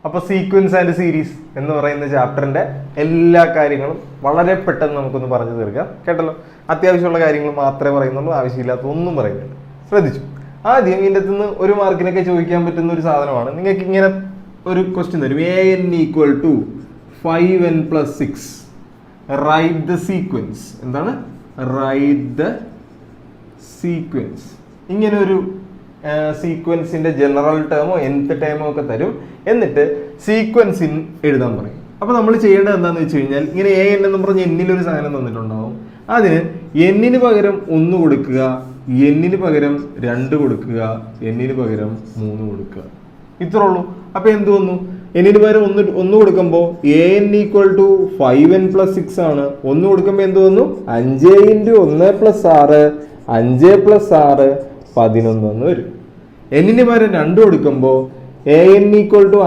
അപ്പോൾ sequence and series എന്ന് പറയുന്ന ചാപ്റ്ററിന്റെ എല്ലാ കാര്യങ്ങളും വളരെ പെട്ടെന്ന് നമുക്കൊന്ന് പറഞ്ഞു തീർക്കാം. കേട്ടല്ലോ, അത്യാവശ്യമുള്ള കാര്യങ്ങൾ മാത്രമേ പറയുന്നുള്ളൂ, ആവശ്യമില്ലാത്ത ഒന്നും പറയുന്നില്ല. ശ്രദ്ധിച്ചു. ആദ്യം ഇതിൻ്റെ അകത്ത് നിന്ന് 1 മാർക്കിനൊക്കെ ചോദിക്കാൻ പറ്റുന്ന ഒരു സാധനമാണ്. നിങ്ങൾക്ക് ഇങ്ങനെ ഒരു ക്വസ്റ്റ്യൻ തരും, an = 5n + 6 write the sequence. എന്താണ്? Write the sequence. ഇങ്ങനെ ഒരു സീക്വൻസിന്റെ ജനറൽ ടേമോ nth ടേമോ ഒക്കെ തരും. എന്നിട്ട് സീക്വൻസിൻ എഴുതാൻ പറയും. അപ്പൊ നമ്മൾ ചെയ്യേണ്ടത് എന്താണെന്ന് വെച്ച് കഴിഞ്ഞാൽ, ഇങ്ങനെ an എന്ന് പറഞ്ഞ എന്നിലൊരു സാധനം തന്നിട്ടുണ്ടാവും. അതിന് n-ന് പകരം 1 കൊടുക്കുക, n-ന് പകരം 2 കൊടുക്കുക, n-ന് പകരം 3 കൊടുക്കുക. ഇത്രേ ഉള്ളൂ. അപ്പൊ എന്ത് വന്നു? n-ന് പകരം 1 കൊടുക്കുമ്പോൾ an = 5n + 6 ആണ്. 1 കൊടുക്കുമ്പോൾ എന്ത് വന്നു? 5 × 1 + 6 5 + 6 11 എന്ന് വരും. n-ന് പകരം 2 കൊടുക്കുമ്പോൾ an =